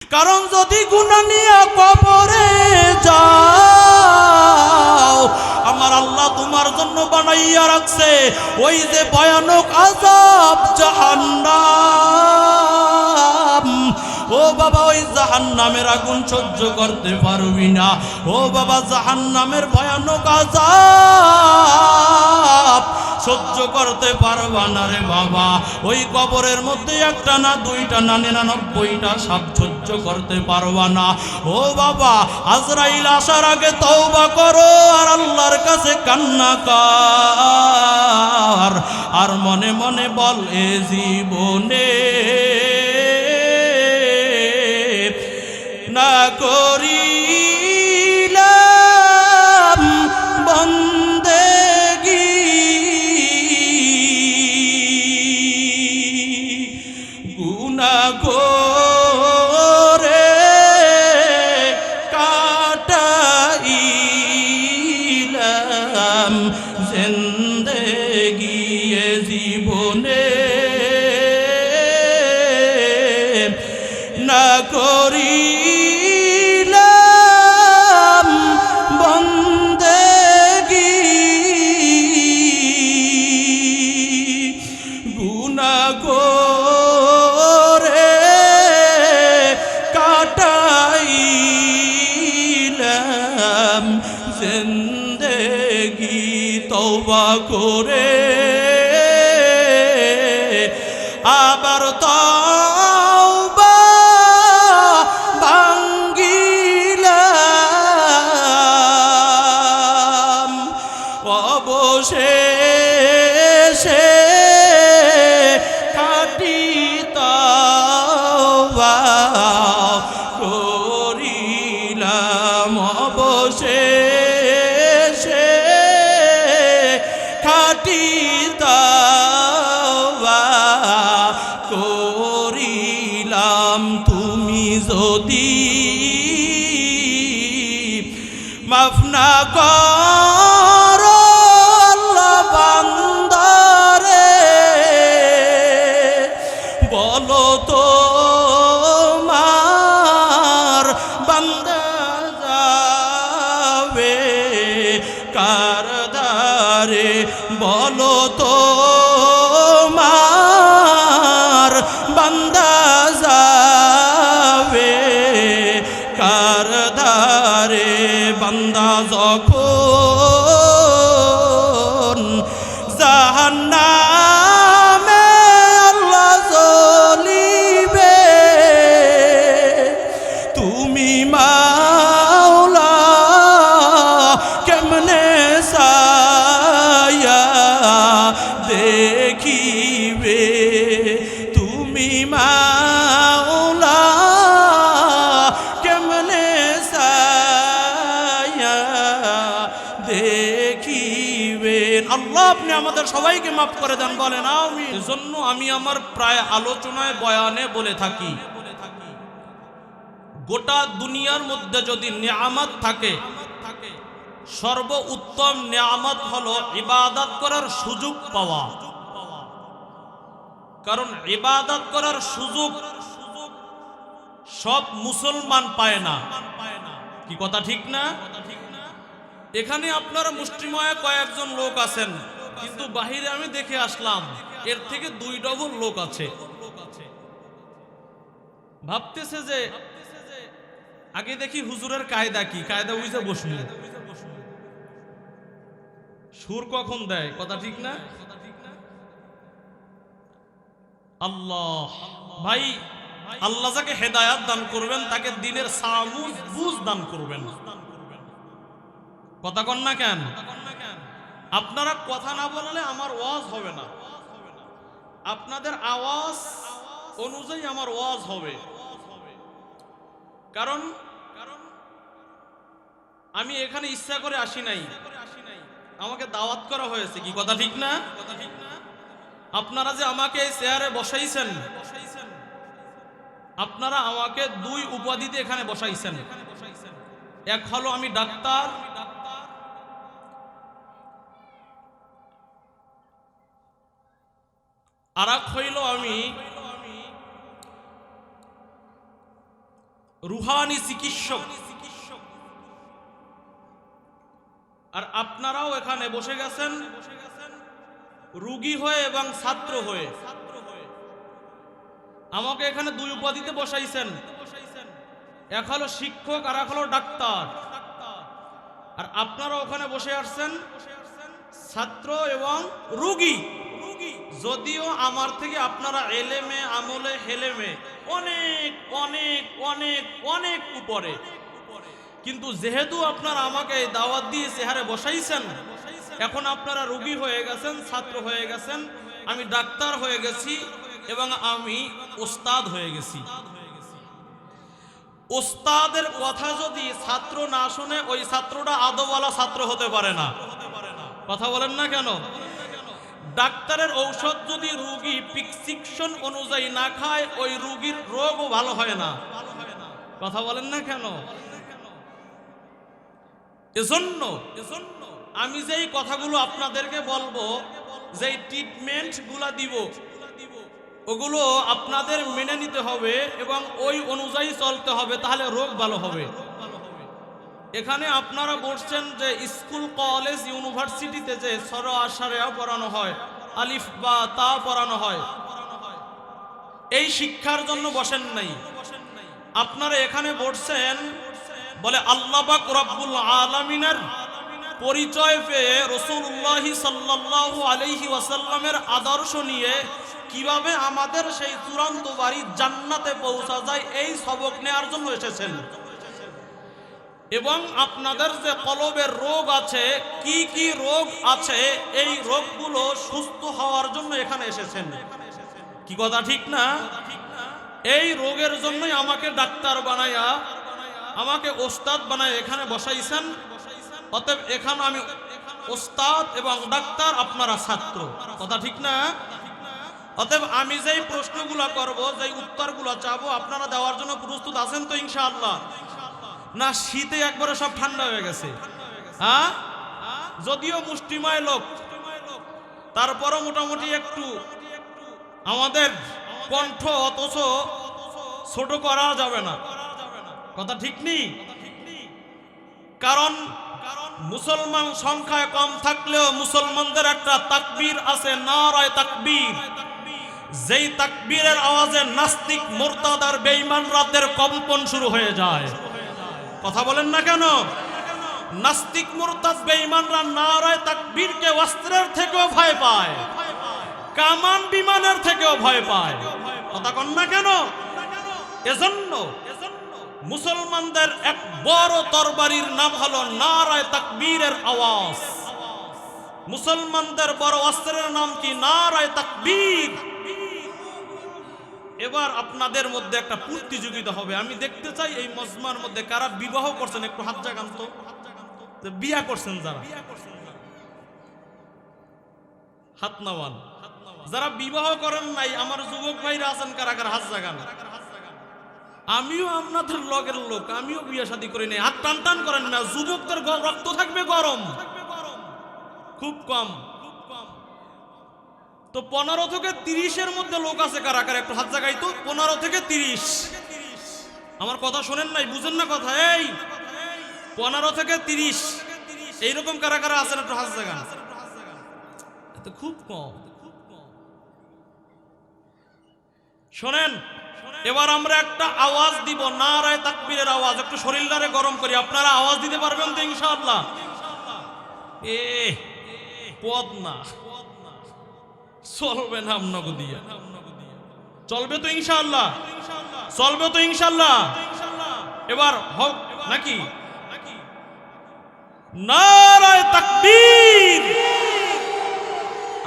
কারণ যদি গুনাহ নিয়ে কবরে যাও, আমার আল্লাহ তোমার জন্য বানাইয়া রাখছে ওই যে ভয়ানক আযাব জাহান্নাম। ও বাবা, ওই জাহান্নামের আগুন সহ্য করতে পারবি না। ও বাবা, জাহান্নামের ভয়ানক আযাব সহ্য করতে পারবা না রে বাবা। ওই কবরের মধ্যে একটা না দুইটা না 99টা সাপ সহ্য করতে পারবা না। ও বাবা, আজরাইল আসার আগে তওবা করো আর আল্লাহর কাছে কান্না কর, আর মনে মনে বল এ জীবনে না করিলাম বন্দেগী, গুনাহ করে কাটাইলাম জিন্দেগি এ জীবনে না করিলাম বন্দেগী, গুনাহ করে কাটাইলাম জিন্দেগি। তওবা করে আবার তওবা ভাঙ্গিলাম, অবশেষে খাঁটি তওবা করিলাম, অবশেষে খাঁটি তওবা করিলাম। তুমি যদি মাফ না করো আল্লাহ বান্দারে, বলো তো মার বান্দা যাবে কার দ্বারে, বলো তো মার বান্দা যাবে কার দ্বারে। বান্দা যখন জাহান্নামে আল্লাহ জ্বলিবে, তুমি মাওলা কেমনে ছায়া দেখিবে, তুমি মাওলা কেমনে ছায়া দেখিবেন। আল্লাহ আপনি আমাদের সবাইকে মাফ করে দেন, বলেন আমিন। এজন্য আমি আমার প্রায় আলোচনায় বয়ানে বলে থাকি, গোটা দুনিয়ার মধ্যে যদি নিয়ামত থাকে, সর্ব উত্তম নিয়ামত হলো ইবাদত করার সুযোগ পাওয়া। কারণ ইবাদত করার সুযোগ সব মুসলমান পায় না। কি কথা ঠিক না? এখানে আপনারা মুষ্টিময় কয়েকজন লোক আছেন, কিন্তু বাহিরে আমি দেখে আসলাম এর থেকে 2 ডবল লোক আছে। ভাবতেছে যে আগে দেখি হুজুরের কায়দা কি, কায়দা বুঝে বসবো, সুর কখন দেয়, কথা ঠিক না? আল্লাহ ভাই, আল্লাহ যাকে হেদায়াত দান করবেন তাকে দিনের সামুজ বুঝ দান করবেন। কথা কন না কেন? আপনারা কথা না বললে আমার ওয়াজ হবে না, আপনাদের আওয়াজ অনুযায়ী আমার ওয়াজ হবে। কারণ আমি এখানে ইচ্ছা করে আসি নাই, আমাকে দাওয়াত করা হয়েছে। কি কথা ঠিক না? আপনারা যে আমাকে এই চেয়ারে বসাইছেন, আপনারা আমাকে 2 উপাধিতে এখানে বসাইছেন। এক হলো আমি ডাক্তার, আর এক হইল আমি রুহানি চিকিৎসক। আর আপনারাও এখানে বসে গেছেন রোগী হয়ে এবং ছাত্র হয়ে। আমাকে এখানে দুই উপাধিতে বসাইছেন, এক হলো শিক্ষক আর এক হলো ডাক্তার। আর আপনারা ওখানে বসে আসছেন ছাত্র এবং রোগী। যদিও আমার থেকে আপনারা এলেমে আমলে হেলেমে অনেক অনেক অনেক অনেক উপরে, কিন্তু যেহেতু আপনারা আমাকে দাওয়াত দিয়ে চেহারে বসাইছেন, এখন আপনারা রোগী হয়ে গেছেন, ছাত্র হয়ে গেছেন, আমি ডাক্তার হয়ে গেছি এবং আমি ওস্তাদ হয়ে গেছি। ওস্তাদের কথা যদি ছাত্র না শুনে ওই ছাত্রটা আদবওয়ালা ছাত্র হতে পারে না। কথা বলেন না কেন? ডাক্তারের ঔষধ যদি রোগী প্রেসক্রিপশন অনুযায়ী না খায় ওই রোগীর রোগও ভালো হয় না। কথা বলেন না কেন? এজন্য আমি যেই কথাগুলো আপনাদেরকে বলবো, যেই ট্রিটমেন্ট গুলা দিব, ওগুলো আপনাদের মেনে নিতে হবে এবং ওই অনুযায়ী চলতে হবে, তাহলে রোগ ভালো হবে। এখানে আপনারা বলছেন যে স্কুল কলেজ ইউনিভার্সিটিতে যে সরা আশারেয়া পড়ানো হয়, আলিফ বা তা পড়ানো হয়, এই শিক্ষার জন্য বসেন নাই। আপনারা এখানে বলছেন বলে আল্লাহ পাক রব্বুল আলামিনের পরিচয় পেয়ে রাসূলুল্লাহ সাল্লাল্লাহু আলাইহি ওয়াসাল্লামের আদর্শ নিয়ে কিভাবে আমাদের সেই চূড়ান্ত বাড়ি জান্নাতে পৌঁছা যায় এই সবক নেওয়ার জন্য এসেছেন। এবং আপনাদের যে কলবের রোগ আছে, কি কি রোগ আছে, এই রোগগুলো সুস্থ হওয়ার জন্য এখানে এসেছেন। কি কথা ঠিক না? এই রোগের জন্যই আমাকে ডাক্তার বানায়া, আমাকে ওস্তাদ বানায় এখানে বসাইছেন। অতএব এখানে আমি ওস্তাদ এবং ডাক্তার, আপনারা ছাত্র। কথা ঠিক না? অতএব আমি যেই প্রশ্নগুলো করব, যেই উত্তরগুলো চাবো, আপনারা দেওয়ার জন্য প্রস্তুত আছেন তো ইনশাআল্লাহ? না শীতে একবারে সব ঠান্ডা হয়ে গেছে? হ্যাঁ, যদিও মুষ্টিময় লোক, তারপরও মোটামুটি একটু আমাদের কণ্ঠ অথচ ছোট করা যাবে না। কথা ঠিক নেই? কারণ মুসলমান সংখ্যায় কম থাকলেও মুসলমানদের একটা তাকবীর আছে, নারায়ে তাকবীর। যেই তাকবীরের আওয়াজে নাস্তিক মুরতাদ আর বেঈমানদের কম্পন শুরু হয়ে যায়। কথা বলেন না কেন? নাস্তিক মুরতাদ বেঈমানরা নারায়ে তাকবীরকে অস্ত্রের থেকেও ভয় পায়, কামান বিমানের থেকেও ভয় পায়। কথা কন না কেন? এজন্য মুসলমানদের এক বড় তরবারির নাম হলো নারায়ে তাকবীরের আওয়াজ। মুসলমানদের বড় অস্ত্রের নাম কি? নারায়ে তাকবীর। এবার আপনাদের মধ্যে একটা প্রতিযোগিতা হবে। আমি দেখতে চাই এই মজমার মধ্যে কারা বিবাহ করছেন, একটু হাত জাগান তো। বিয়া করছেন যারা, হাত নামান। যারা বিবাহ করেন নাই, আমার যুবক ভাইরা আছেন কারা কারা, হাত জাগান। আমিও আপনাদের লগের লোক, আমিও বিয়ে শাদী করি নাই, হাত টান টান করেন না। যুবকদের রক্ত থাকবে গরম, খুব কম। তো 15 থেকে 30-এর মধ্যে লোক আছে কারা কারা, একটু হাত জাগাই তো। 15 থেকে 30। আমার কথা শোনেন নাই, বুঝেন না কথা? এই 15 থেকে 30 এইরকম কারা কারা আছেন, একটু হাত জাগান। এত খুব কম। শোনেন, এবার আমরা একটা আওয়াজ দিব, নারায়ে তাকবীরের আওয়াজ। একটু শরীরটারে গরম করি। আপনারা আওয়াজ দিতে পারবেন তো ইনশাআল্লাহ? পদ না চলবে না, আপনাকে দিয়া চলবে তো ইনশাআল্লাহ? চলবে তো ইনশাআল্লাহ? এবার হোক নাকি? নারায়ে তাকবীর।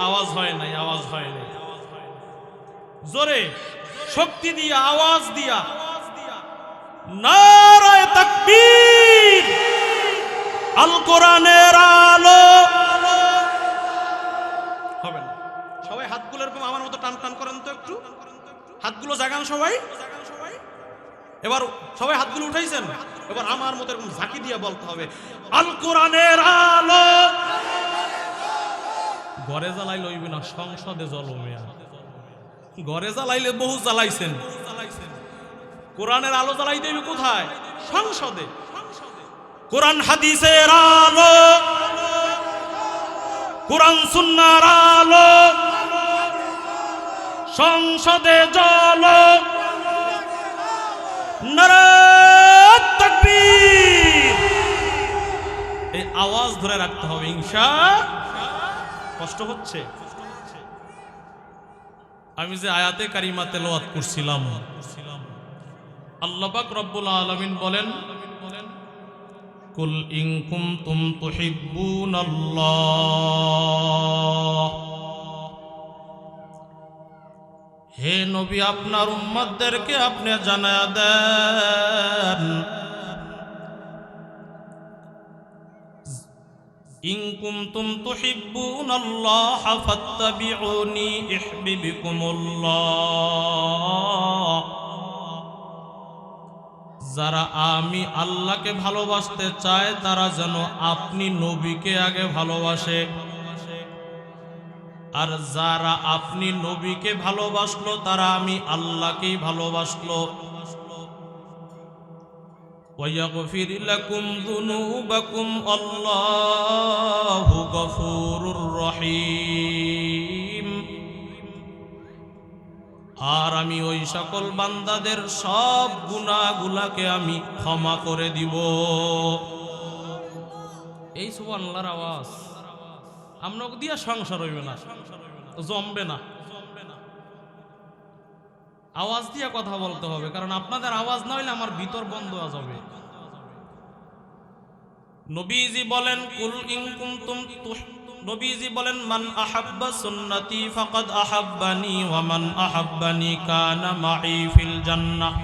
আওয়াজ হয় নাই, আওয়াজ হয় নাই। জোরে শক্তি দিয়া, আওয়াজ দিয়া নারায়ে তাকবীর। আল কোরআনের আলো। হবে না? সবাই হাতগুলো এরকম আমার মতো টান টান করেন তো, একটু হাতগুলো জাগান সবাই। এবার সবাই হাতগুলো উঠাইছেন, এবার আমার মতো এরকম ঝাঁকি দিয়ে বলতে হবে আল কোরআনের আলো। ঘরে জ্বালাই লইবে না, সংসদে জ্বলবে। ঘরে জ্বালাইলে বহু জ্বালাইছেন, কোরআনের আলো জ্বালাই দেবে কোথায়? সংসদে। কোরআন হাদিসের আলো, কোরআন সুন্নাহর আলো সংসদে জ্বলো। নারে তাকবীর। এই আওয়াজ ধরে রাখতে হবে ইনশাআল্লাহ। কষ্ট হচ্ছে? আমি যে আয়াতে কারিমা তেলাওয়াত করছিলাম, আল্লাহ পাক রব্বুল আলামিন বলেন, কুল ইন কুনতুম তুহিব্বুনাল্লাহ, হে নবী আপনার উম্মতদেরকে আপনি জানায়া দেন, ইন কুনতুম তুহিব্বুনাল্লাহ ফাত্তাবিউনি ইউহিব্বুকুমুল্লাহ, যারা আমি আল্লাহকে ভালোবাসতে চায় তারা যেন আপনি নবীকে আগে ভালোবাসে, আর যারা আপনি নবীকে ভালোবাসলো তারা আমি আল্লাহকেই ভালোবাসলো। ওয়াগফির লাকুম যুনুবাকুম আল্লাহু গফুরুর রহিম, আর আমি ওই সকল বান্দাদের সব গুনাহগুলোকে আমি ক্ষমা করে দিব। এই সুবহানাল্লাহর আওয়াজ আমরা দিয়া সংসার হইবে না, জমবে না। আওয়াজ দিয়া কথা বলতে হবে, কারণ আপনাদের আওয়াজ না হইলে আমার ভিতর বন্ধ হয়ে যাবে। নবীজি বলেন, কুল ইন কুনতুম নবীজি বলেন, মান আহাব্বা সুন্নতি ফাকাদ আহাব্বানি ওয়া মান আহাব্বানি কানা মাই ফিল জান্নাহ,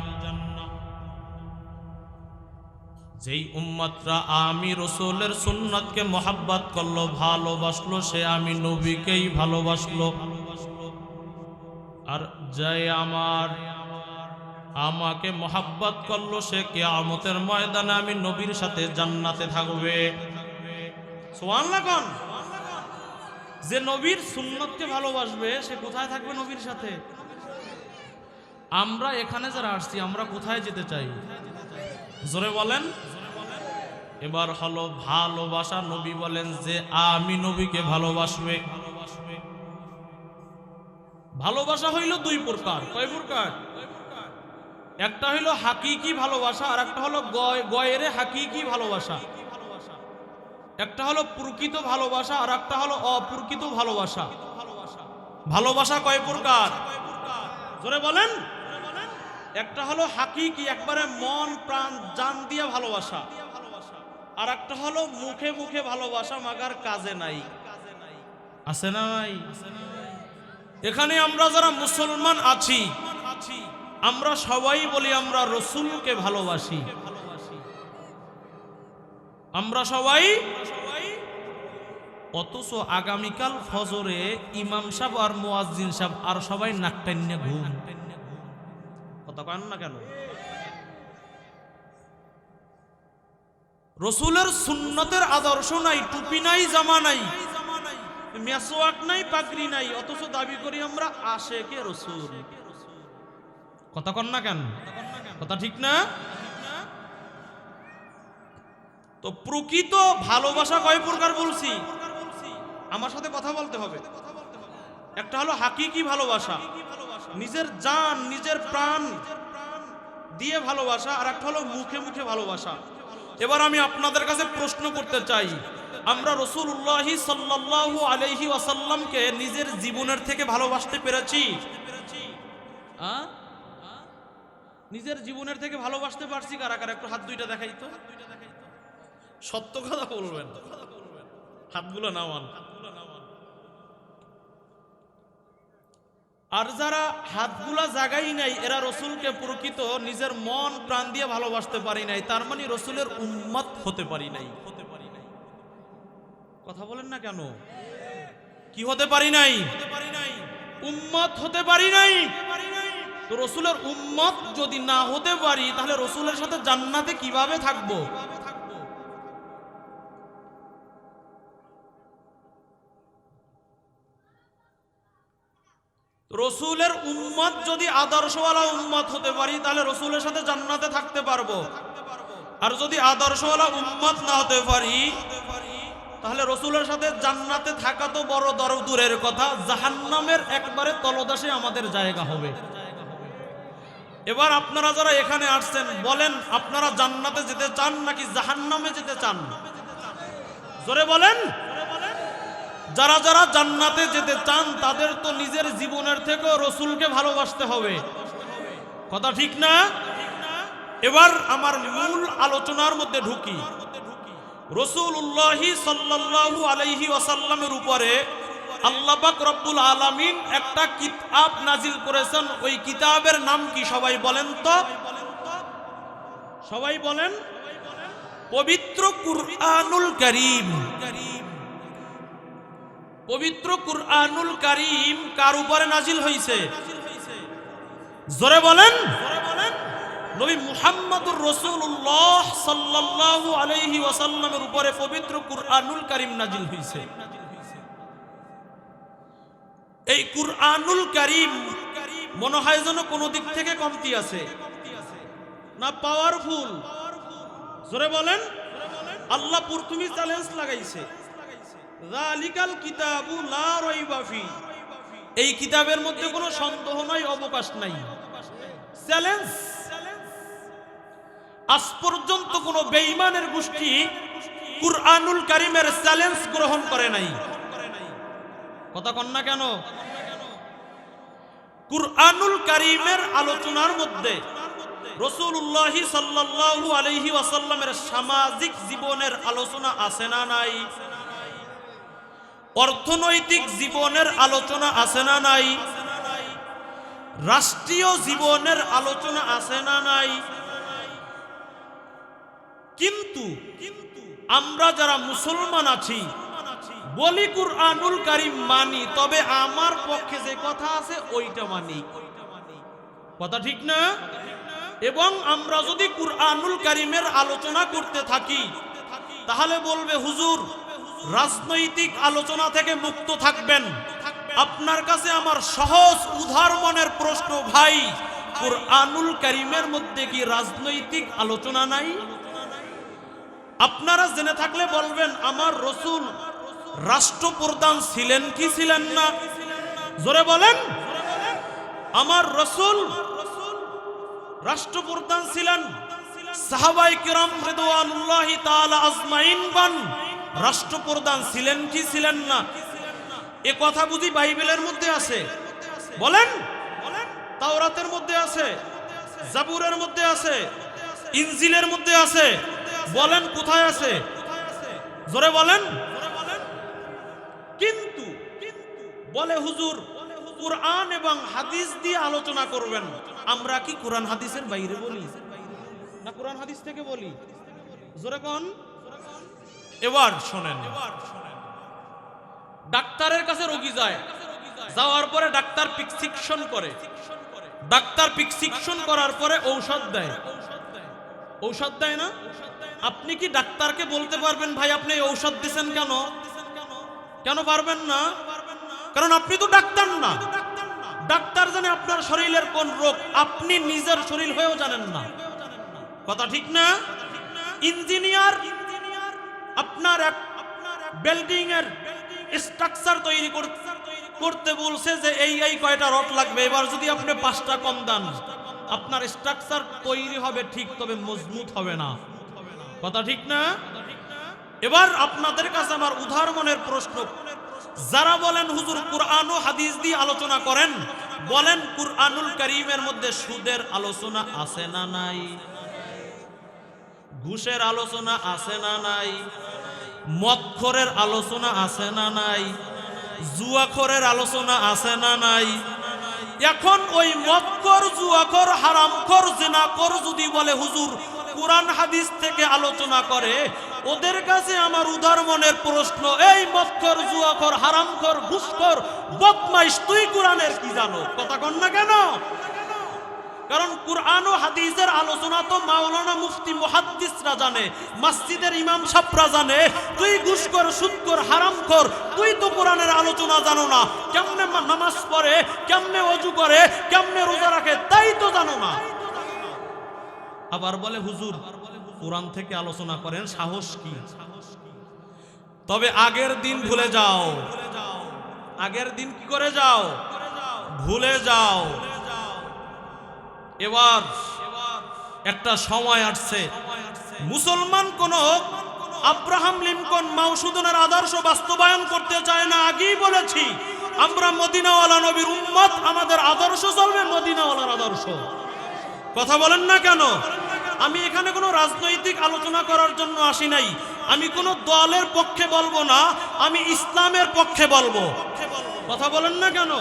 যেই উম্মতরা আমি রাসূলের সুন্নতকে মোহাব্বত করলো, ভালোবাসলো, সে আমি নবীকেই ভালোবাসলো। আর যে আমাকে মোহাব্বত করলো সে কিয়ামতের ময়দানে আমি নবীর সাথে জান্নাতে থাকবে। সুবহানাল্লাহ কোন? যে নবীর সুন্নতকে ভালোবাসবে সে কোথায় থাকবে? নবীর সাথে। আমরা এখানে যারা আসছি আমরা কোথায় যেতে চাই? জোরে বলেন। এবার হলো ভালোবাসা। নবী বলেন যে আমি নবীকে ভালোবাসবে। ভালোবাসা হইল দুই প্রকার। কয় প্রকার? একটা হইল হাকিকি ভালোবাসা, আর একটা হলো গয়েরে হাকিকি ভালোবাসা। একটা হলো প্রকৃত ভালোবাসা, আর একটা হলো অপ্রকৃত ভালোবাসা। ভালোবাসা কয় প্রকার? জোরে বলেন। একটা হলো হাকিকি, একবারে মন প্রাণ জান দিয়ে ভালোবাসা, আর একটা হলো মুখে মুখে ভালোবাসা মাগার কাজে নাই। আছে না নাই? এখানে আমরা যারা মুসলমান আছি আমরা সবাই বলি আমরা রাসূলকে ভালোবাসি। আমরা সবাই, অথচ আগামীকাল ফজরে ইমাম সাহেব আর মুয়াজ্জিন সাহেব আর সবাই নাকটান্নে ঘুম। কথা কন না কেন? রাসূলের সুন্নতের আদর্শ নাই, টুপি নাই, জামা নাই, মেসওয়াক নাই, পাগড়ি নাই, অথচ দাবি করি আমরা আশেকে রাসূল। কথা কন না কেন? কথা ঠিক না? তো প্রকৃত ভালোবাসা কয় প্রকার বলছি? আমার সাথে কথা বলতে হবে। একটা হলো হাকিকি ভালোবাসা, নিজের জান নিজের প্রাণ দিয়ে ভালোবাসা, আর একটা হলো মুখে মুখে ভালোবাসা। এবার আমি আপনাদের কাছে প্রশ্ন করতে চাই, আমরা রাসূলুল্লাহ সাল্লাল্লাহু আলাইহি ওয়াসাল্লামকে নিজের জীবনের থেকে ভালোবাসতে পেরেছি? নিজের জীবনের থেকে ভালোবাসতে পারছি কারা কারা? একটু হাত দুইটা দেখাই তো। সত্য কথা বলবেন, হাতগুলো নামান। আর যারা হাতগুলা জাগাই নাই এরা রাসূলকে প্রকৃত নিজের মন প্রাণ দিয়ে ভালোবাসতে পারি নাই, তার মানে রাসূলের উম্মত হতে পারি নাই। কথা বলেন না কেন? কি হতে পারি নাই? উম্মত হতে পারি নাই। তো রাসূলের উম্মত যদি না হতে পারি তাহলে রাসূলের সাথে জান্নাতে কিভাবে থাকবো? রসুলের উম্মত যদি আদর্শওয়ালা উম্মত হতে পারি তাহলে রসুলের সাথে জান্নাতে থাকতে পারবো। আর যদি আদর্শওয়ালা উম্মত না হতে পারি তাহলে রসুলের সাথে জান্নাতে থাকা তো বড় দূরের কথা, জাহান্নামের একবারে তলদেশে আমাদের জায়গা হবে। এবার আপনারা যারা এখানে আসছেন বলেন, আপনারা জান্নাতে যেতে চান নাকি জাহান্নামে যেতে চান? জোরে বলেন। যারা যারা জান্নাতে যেতে চান তাদের তো নিজের জীবনের থেকেও রসুলকে ভালোবাসতে হবে, কথা ঠিক না? এবার আমার মূল আলোচনার মধ্যে ঢুকি। রাসূলুল্লাহ সাল্লাল্লাহু আলাইহি ওয়াসাল্লামের উপরে আল্লাহ পাক রব্বুল আলামিন একটা কিতাব নাজিল করেছেন। ওই কিতাবের নাম কি সবাই বলেন তো? সবাই বলেন। পবিত্র কুরআনুল কারীম। পবিত্র কুরআনুল কারীম কার উপরে নাজিল হয়েছে? জোরে বলেন। নবী মুহাম্মদুর রাসূলুল্লাহ সাল্লাল্লাহু আলাইহি ওয়াসাল্লামের উপরে পবিত্র কুরআনুল কারীম নাজিল হয়েছে। এই কুরআনুল কারীম মনে হয় যেন কোন দিক থেকে কমতি আছে না পাওয়ারফুল? জোরে বলেন। আল্লাহ প্রথমেই চ্যালেঞ্জ লাগাইছে, যালিকাল কিতাবু লা রাইবা ফি। এই কিতাবের মধ্যে কোনো সন্দেহ নাই, অবকাশ নাই। চ্যালেঞ্জ। আজ পর্যন্ত কোনো বেঈমানের গোষ্ঠী কুরআনুল কারীমের চ্যালেঞ্জ গ্রহণ করে নাই, কথা কন না কেন? কুরআনুল কারীমের আলোচনার মধ্যে রাসূলুল্লাহ সাল্লাল্লাহু আলাইহি ওয়াসাল্লামের সামাজিক জীবনের আলোচনা আছে না নাই? অর্থনৈতিক জীবনের আলোচনা আছে না নাই? রাষ্ট্রীয় জীবনের আলোচনা আছে না নাই? কিন্তু আমরা যারা মুসলমান আছি বলি কুরআনুল কারীম মানি, তবে আমার পক্ষে যে কথা আছে ওইটা মানি, কথা ঠিক না? এবং আমরা যদি কুরআনুল কারীমের আলোচনা করতে থাকি তাহলে বলবে হুজুর রাজনৈতিক আলোচনা থেকে মুক্ত থাকবেন। আপনার কাছে আমার সহজ উদার মনের প্রশ্ন, ভাই কুরআনুল কারীমের মধ্যে কি রাজনৈতিক আলোচনা নাই? আপনারা জেনে থাকলে বলবেন আমার রাসূল রাষ্ট্রপ্রধান ছিলেন কি ছিলেন না? জোরে বলেন। আমার রাসূল রাষ্ট্রপ্রধান ছিলেন। সাহাবায়ে কিরাম রিদওয়ানুল্লাহি তাআলা আজমাইনগণ রাষ্ট্রপ্রধান ছিলেন কি ছিলেন না? এ কথা বুঝি বাইবেলের মধ্যে আছে? বলেন। তাওরাতের মধ্যে আছে, জাবুরের মধ্যে আছে, ইনজিলের মধ্যে আছে। বলেন কোথায় আছে? জোরে বলেন। কিন্তু বলে হুজুর কুরআন এবং হাদিস দিয়ে আলোচনা করবেন। আমরা কি কোরআন হাদিসের বাইরে বলি না কোরআন হাদিস থেকে বলি? জোরে কোন। এবার শোনেন, ডাক্তারের কাছে রোগী যায়, যাওয়ার পরে ডাক্তার প্রেসক্রিপশন করে। ডাক্তার প্রেসক্রিপশন করার পরে ঔষধ দেয়। ঔষধ দেয় না? আপনি কি ডাক্তারকে বলতে পারবেন ভাই আপনি এই ঔষধ দিয়েছেন কেন? কেন পারবেন না? কারণ আপনি তো ডাক্তার না। ডাক্তার জানে আপনার শরীরের কোন রোগ, আপনি নিজের শরীর হয়েও জানেন না, কথা ঠিক না? ইঞ্জিনিয়ার আপনার এক বিল্ডিং এর স্ট্রাকচার তৈরি করতে বলছে যে এই কয়টা রড লাগবে, এবার যদি আপনি 5টা কম দেন আপনার স্ট্রাকচার তৈরি হবে ঠিক, তবে মজবুত হবে না, কথা ঠিক না? এবার আপনাদের কাছে আমার উদার মনের প্রশ্ন, যারা বলেন হুজুর কুরআন ও হাদিস দিয়ে আলোচনা করেন, বলেন কুরআনুল কারীমের মধ্যে সুদের আলোচনা আছে না নাই? ঘুষের আলোচনা আছে না নাই? মদখোরের আলোচনা আছে না নাই? জুয়াখোরের আলোচনা আছে না নাই? এখন ওই মদখোর, জুয়াখোর, হারামখোর, জিনাখোর যদি বলে হুজুর কুরআন হাদিস থেকে আলোচনা করে, ওদের কাছে আমার উদার মনের প্রশ্ন, এই মদখোর, জুয়াখোর, হারামখোর, ঘুষখোর, বদমাইশ, তুই কুরআনের কি জানো? কথা কন না কেন? কারণ কুরআন ও হাদিসের আলোচনা তো মাওলানা মুফতি মুহাদ্দিসরা জানে, মসজিদের ইমাম সাহেবরা জানে। তুই ঘুষখোর, সুদখোর, হারামখোর, তুই তো কোরআনের আলোচনা জানো না। কেমনে নামাজ পড়ে, কেমনে ওযু করে, কেমনে রোজা রাখে, তাই তো জানো না। আবার বলে হুজুর কোরআন থেকে আলোচনা করেন, সাহস কি? তবে আগের দিন ভুলে যাও, আগের দিন কি করে যাও? ভুলে যাও। এবার একটা সময় আসছে, মুসলমান কোন আব্রাহাম লিঙ্কন, মাওসুদনের আদর্শ বাস্তবায়ন করতে চায় না। আগেই বলেছি আমরা মদিনাওয়ালা নবীর উম্মত, আমাদের আদর্শ চলবে মদিনাওয়ালার আদর্শ। কথা বলেন না কেন? আমি এখানে কোনো রাজনৈতিক আলোচনা করার জন্য আসি নাই। আমি কোনো দলের পক্ষে বলবো না, আমি ইসলামের পক্ষে বলবো। কথা বলেন না কেন?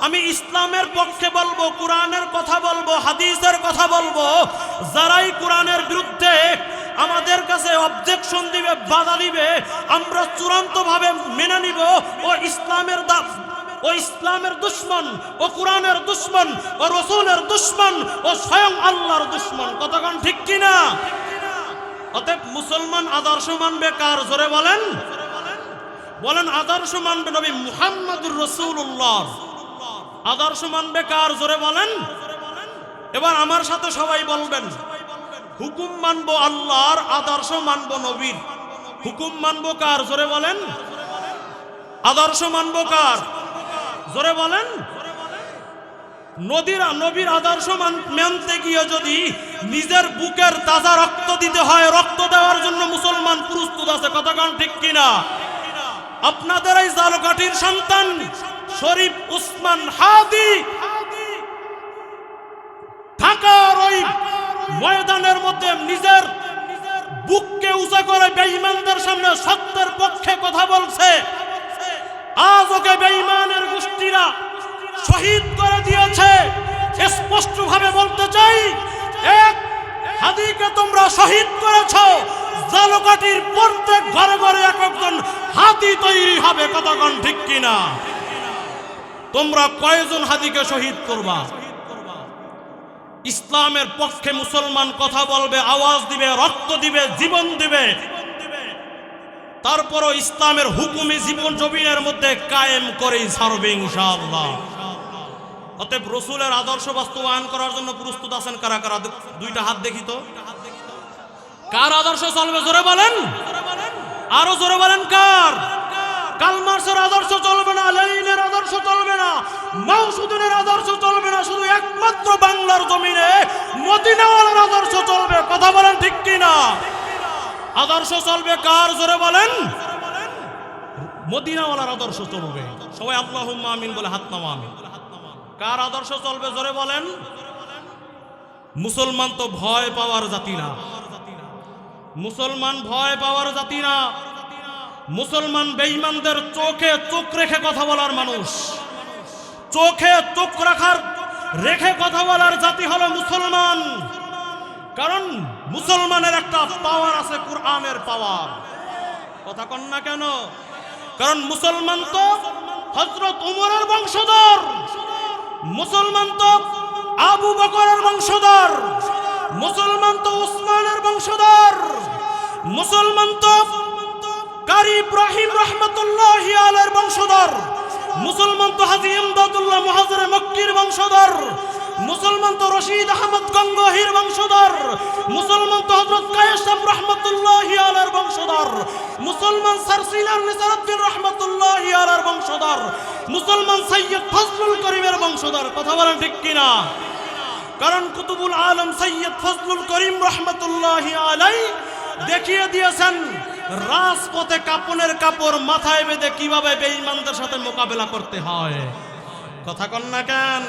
আমি ইসলামের পক্ষে বলবো, কোরআনের কথা বলবো, হাদিসের কথা বলবো। যারাই কোরআনের বিরুদ্ধে আমাদের কাছে অবজেকশন দিবে, বাধা দিবে, আমরা চূড়ান্তভাবে মেনে নিব ও ইসলামের দুশমন, ও কোরআনের দুশমন, ও রাসূলের দুশমন, ও স্বয়ং আল্লাহর দুশমন। কতক্ষণ ঠিক কিনা? অতএব মুসলমান আদর্শ মানবে কার? জোরে বলেন, বলেন। আদর্শ মানবে নবী মুহাম্মদুর রাসূলুল্লাহ। আদর্শ মানবে কার? জোরে বলেন। এবার আমার সাথে সবাই বলবেন, হুকুম মানবো আল্লাহর, আদর্শ মানবো নবীর। হুকুম মানবো কার? জোরে বলেন। আদর্শ মানবো কার? জোরে বলেন। নবীর আদর্শ মানতে গিয়ে যদি নিজের বুকের তাজা রক্ত দিতে হয়, রক্ত দেওয়ার জন্য মুসলমান প্রস্তুত আছে। কতক্ষণ ঠিক কিনা? আপনাদের এই জালকাঠির সন্তান শরীফ উসমান হাদি ঢাকার ওই ময়দানের মধ্যে নিজের বুককে উঁচা করে বেঈমানদের সামনে সত্যের পক্ষে কথা বলছে। আজ ওকে বেঈমানের গোষ্ঠীরা শহীদ করে দিয়েছে। স্পষ্টভাবে বলতে চাই, এক হাদিকে তোমরা শহীদ করেছো, জালকাঠির প্রত্যেক ঘরে ঘরে এক একজন হাদি তৈরি হবে। কতক্ষণ ঠিক কিনা? তোমরা কয়জন হাদিকে শহীদ করবা? ইসলামের পক্ষে মুসলমান কথা বলবে, আওয়াজ দিবে, রক্ত দিবে, জীবন দিবে, তারপরও ইসলামের হুকুমি জীবন জমিনের মধ্যে কায়েম করেই ছাড়বে ইনশাআল্লাহ। অতএব রাসূলের আদর্শ বাস্তবায়ন করার জন্য প্রস্তুত আছেন কারা কারা? দুইটা হাত দেখি তো। কার আদর্শ চলবে? জোরে বলেন, আরো জোরে বলেন। কার? কার্ল মার্ক্সের আদর্শ চলবে না, লেনিনের আদর্শ চলবে না, মাওসুদের আদর্শ চলবে না, শুধু একমাত্র বাংলার জমিনে মদিনাওয়ালার আদর্শ চলবে। কথা বলেন ঠিক কিনা? আদর্শ চলবে কার? জোরে বলেন। মদিনাওয়ালার আদর্শ চলবে। সবাই আল্লাহুম্মা আমিন বলে হাত নামান। কার আদর্শ চলবে? জোরে বলেন। মুসলমান তো ভয় পাওয়ার জাতি না, মুসলমান ভয় পাওয়ার জাতি না। মুসলমান বেঈমানদের চোখে চোখ রেখে কথা বলার মানুষ, চোখে চোখ রেখে কথা বলার জাতি হলো মুসলমান। কারণ মুসলমানের একটা পাওয়ার আছে, কোরআনের পাওয়ার। কথা কন না কেন? কারণ মুসলমান তো হযরত উমরের বংশধর, মুসলমান তো আবু বকরের বংশধর, মুসলমান তো উসমানের বংশধর, মুসলমান তো কারি ইব্রাহিম রাহমাতুল্লাহি আলাইহির বংশধর, মুসলমান তো হাজী ইমদাদুল্লাহ মুহাজির মক্কির বংশধর, মুসলমান তো রশিদ আহমদ গঙ্গোহীর বংশধর, মুসলমান তো হযরত কায়েসাম রাহমাতুল্লাহি আলাইহির বংশধর, মুসলমান সারসিলান নিসারউদ্দিন রাহমাতুল্লাহি আলাইহির বংশধর, মুসলমান সৈয়দ ফজলুল করিমের বংশধর। কথা বলেন ঠিক কিনা? কারণ কুতুবুল আলম সৈয়দ ফজলুল করিম রাহমাতুল্লাহি আলাইহি দেখিয়ে দিয়েছেন রাজপথে কাপনের কাপড় মাথায় বেঁধে কিভাবে বেঈমানদের সাথে মোকাবেলা করতে হয়। কথা কন না কেন?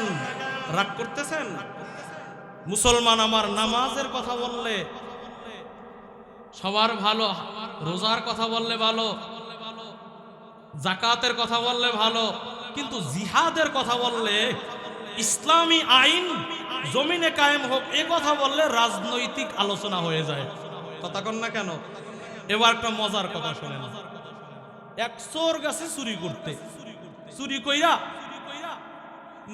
রাগ করতেছেন? মুসলমান আমার নামাজের কথা বললে সবার ভালো, রোজার কথা বললে ভালো, যাকাতের কথা বললে ভালো, কিন্তু জিহাদের কথা বললে, ইসলামী আইন জমিনে কায়েম হোক এ কথা বললে রাজনৈতিক আলোচনা হয়ে যায়। কথা কন না কেন? এবার একটা মজার কথা শোনেন। এক চোর গেছে চুরি করতে, চুরি কইরা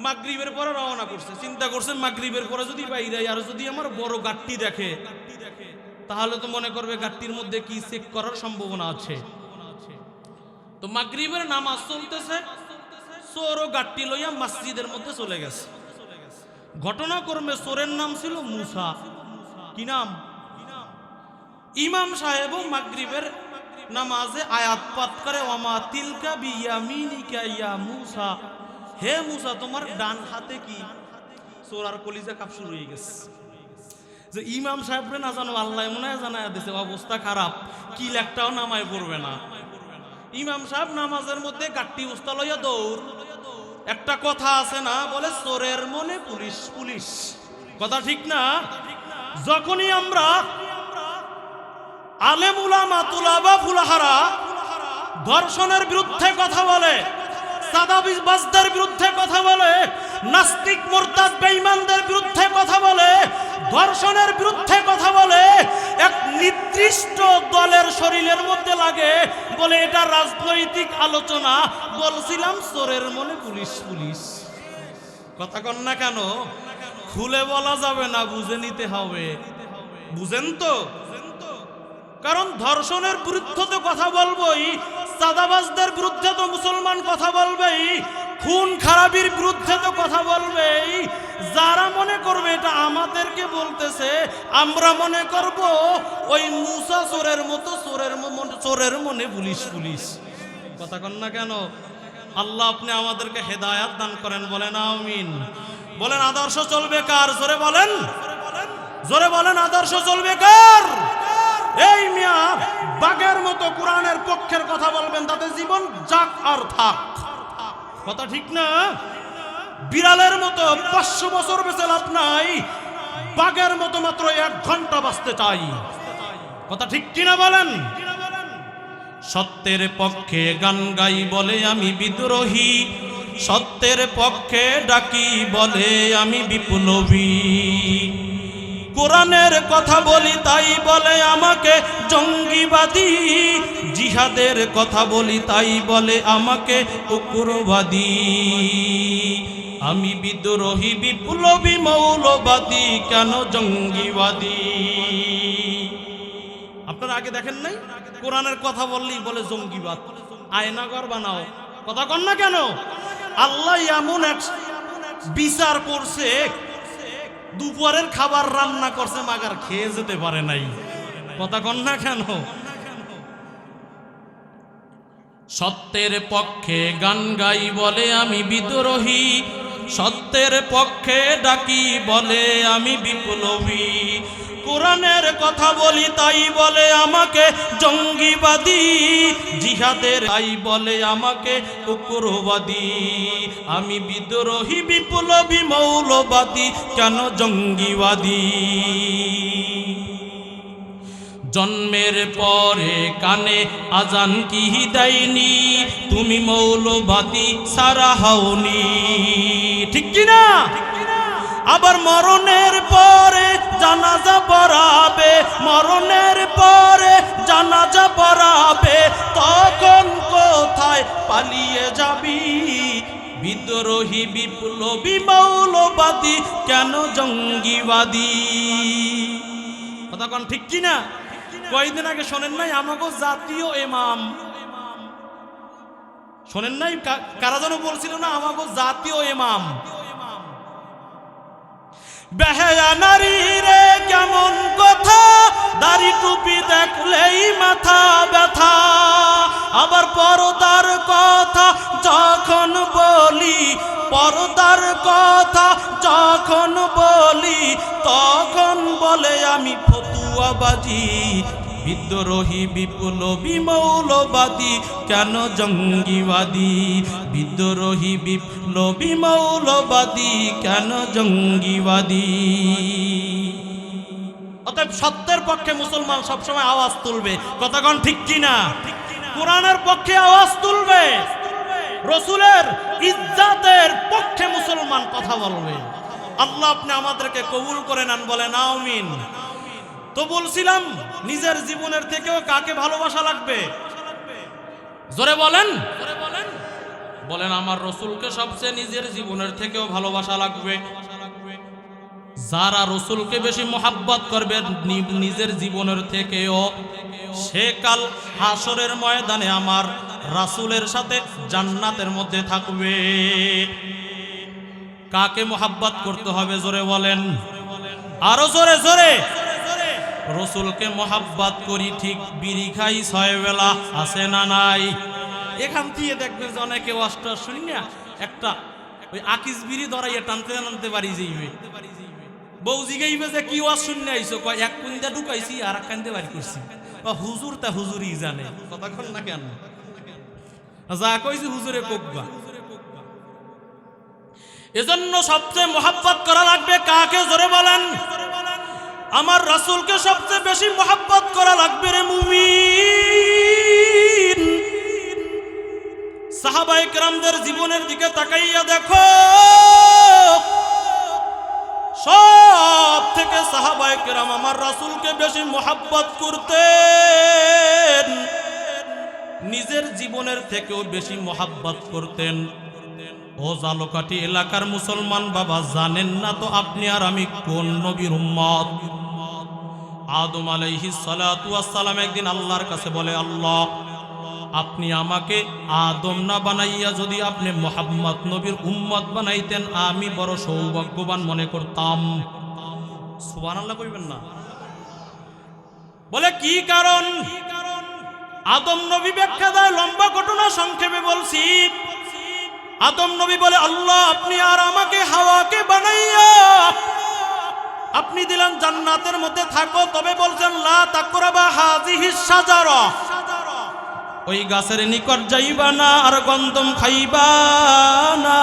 মাগরিবের পরে রওনা করছে, চিন্তা করছে মাগরিবের পরে যদি বাইরে আর যদি আমার বড় গাট্টি দেখে তাহলে তো মনে করবে গাট্টির মধ্যে কি চেক করার সম্ভাবনা আছে। তো মাগরিবের নামাজ চলতেছে, চোর ও গাট্টি লইয়া মসজিদের মধ্যে চলে গেছে। ঘটনাক্রমে চোরের নাম ছিল মুসা। কি নাম? ইমাম সাহেব মাগরিবের নামাজে আয়াত পাঠ করে, ওয়ামা তিলকা বিয়ামিনিকা ইয়া মুসা, হে মুসা তোমার ডান হাতে কি? চোর আর কলিজা কাপ শুরু হয়ে গেছে যে ইমাম সাহেবরে না জানো আল্লাহ মনে হয় জানায় দিছে অবস্থা খারাপ, কি একটাও নামায় পড়বে না। ইমাম সাহেব নামাজের মধ্যে গাট্টি উস্তা লইয়া দৌড়। একটা কথা আছে না, বলে চোরের মনে পুলিশ পুলিশ, কথা ঠিক না? যখনই আমরা আলেম উলামা তুলাবা ফুলাহারা ধর্ষণের বিরুদ্ধে কথা বলে, সাদাবাজদের বিরুদ্ধে কথা বলে, নাস্তিক মুরতাদ বেঈমানদের বিরুদ্ধে কথা বলে, ধর্ষণের বিরুদ্ধে কথা বলে, এক নির্দিষ্ট দলের শরীরের মধ্যে লাগে বলে এটা রাজনৈতিক আলোচনা। বলছিলাম চোরের মনে পুলিশ পুলিশ, কথা কন না কেন? খুলে বলা যাবে না, বুঝে নিতে হবে। বুঝেন তো? কারণ ধর্ষণের বিরুদ্ধে তো কথা বলবোই, সাদাবাজদের বিরুদ্ধে তো মুসলমান কথা বলবেই, খুন খারাপির বিরুদ্ধে তো কথা বলবেই। যারা মনে করবে এটা আমাদেরকে বলতেছে, আমরা মনে করব ওই মুসা চোরের মতো, চোরের মনে পুলিশ পুলিশ, কথা কন না কেন? আল্লাহ আপনি আমাদেরকে হেদায়াত দান করেন, বলেন আমিন। বলেন আদর্শ চলবে কার? জোরে বলেন, জোরে বলেন আদর্শ চলবে কার? এই মিয়া বাঘের মতো কোরআনের পক্ষের কথা বলবেন, তাতে জীবন যাক আর থাক, কথা ঠিক না? বিড়ালের মতো 500 বছর বেঁচে লাভ নাই, বাঘের মতো মাত্র 1 ঘন্টা বাঁচতে চাই, কথা ঠিক কিনা বলেন? সত্যের পক্ষে গান গাই বলে আমি বিদ্রোহী, সত্যের পক্ষে ডাকি বলে আমি বিপ্লবী, কোরআনের কথা বলি তাই বলে আমাকে জঙ্গিবাদী, জিহাদের কথা বলি তাই বলে আমাকে উগ্রবাদী, আমি বিদ্রোহী বিপ্লবী মৌলবাদী, কেন জঙ্গিবাদী? আপনারা আগে দেখেন নাই? কোরআনের কথা বললেই বলে জঙ্গিবাদ, আয়নাঘর বানাও, কথা কন না কেন? আল্লাহ এমন এক বিচার করছে, দুপুরের খাবার রান্না করছে মাগার খেয়ে যেতে পারে নাই, কথা কন না কেন? সত্যের পক্ষে গান গাই বলে আমি বিদ্রোহী, সত্যের পক্ষে ডাকি বলে আমি বিপ্লবী, কোরআনের কথা বলি তাই বলে আমাকে জঙ্গিবাদী, জিহাদের তাই বলে আমাকে উগ্রবাদী, আমি বিদ্রোহী বিপ্লবী মৌলবাদী, কেন জঙ্গিবাদী? জন্মের পরে কানে আজান কি দেয়নি, তুমি মৌলবাদী সারা হওনি, ঠিক কিনা? আবার মরণের পরে জানাজা পড়াবে, মরণের পরে জানাজা পড়াবে, তখন কোথায় পালিয়ে যাবি? বিদ্রোহী বিপ্লবী মৌলবাদী, কেন জঙ্গিবাদী? কথা কোন ঠিক কিনা? কয়েকদিন আগে শোনেন নাই আমাগো জাতীয় ইমাম, শোনেন নাই? কারা যেন বলছিল না আমাগো জাতীয় ইমাম, বেহায়া নারী রে কেমন কথা, দাড়ি টুপি দেখলেই মাথা ব্যথা, আবার পর্দার কথা যখন বলি, পর্দার কথা যখন বলি, তখন বলে আমি ফতুয়াবাজি, বিদ্রোহী বিপ্লবী মৌলবাদী, কেন জঙ্গিবাদী? বিদ্রোহী বিপ্লবী মৌলবাদী, কেন জঙ্গিবাদী? অতএব সত্যের পক্ষে মুসলমান সবসময় আওয়াজ তুলবে, কতক্ষণ ঠিক কিনা? কোরআনের পক্ষে আওয়াজ তুলবে, রসুলের ইজ্জতের পক্ষে মুসলমান কথা বলবে। আল্লাহ আপনি আমাদেরকে কবুল করে নেন, বলেন আমিন। তো বলছিলাম নিজের জীবনের থেকেও কাকে ভালোবাসা লাগবে? জোরে বলেন, বলেন আমার রসুলকে সবচেয়ে নিজের জীবনের থেকেও ভালোবাসা লাগবে। যারা রসুলকে বেশি মোহাব্বত করবে নিজের জীবনের থেকেও, সে কাল হাসরের ময়দানে আমার রাসূলের সাথে জান্নাতের মধ্যে থাকবে। কাকে মোহাব্বত করতে হবে জোরে বলেন, আরো জোরে জোরে। রসুলকে মোহাব্বত করি ঠিক, বিড়ি খাই 6 বেলা, আছে না নাই? এখান থেকে দেখবেন যে অনেকে ওয়াজটা শুনি না, একটা ওই আকিস বিড়ি ধরাইয়া টানতে টানতে বাড়ি যাইবে। বউজি গাইবে যে কি ওয়াজ শুনে আইছো, কয় এক কুইন্দা ঢুকাইছি আর এক কান্দে বাড়ি করছি। হুজুর তা হুজুরই জানে, কথা কন না কেন? যা কইছি হুজুরে কোকবা। এজন্য সবচেয়ে মোহাব্বত করা লাগবে কাকে জোরে বলেন? আমার রাসূলকে সবচেয়ে বেশি মোহাব্বত করা লাগবে রে মুমিন। সাহাবায়ে কেরামদের জীবনের দিকে তাকাইয়া দেখো, সব থেকে সাহাবায়ে কেরাম আমার রাসূলকে বেশি মোহাব্বত করতেন, নিজের জীবনের থেকেও বেশি মোহাব্বত করতেন। ও জালকাঠি এলাকার মুসলমান বাবা, জানেন না তো আপনি আর আমি কোন নবীর উম্মত? আদম আলাইহিস সালাতু ওয়াস সালাম একদিন আল্লাহর কাছে বলে, আল্লাহ আপনি আমাকে আদম না বানাইয়া যদি আপনি মুহাম্মদ নবীর উম্মত বানাইতেন, আমি বড় সৌভাগ্যবান মনে করতাম। সুবহানাল্লাহ কইবেন না? বলে কি কারণ? আদম নবী ব্যাখ্যা দেয়, লম্বা ঘটনা সংক্ষেপে বলছি। আদম নবী বলে, আল্লাহ আপনি আর আমাকে হাওয়াকে বানাইয়া আপনি দিলেন জান্নাতের মধ্যে থাকো, তবে বলছেন লা তাকরাবা হাযিহিস শাজারা, ওই গাছের নিকট যাইবা না আর গন্ধম খাইবা না।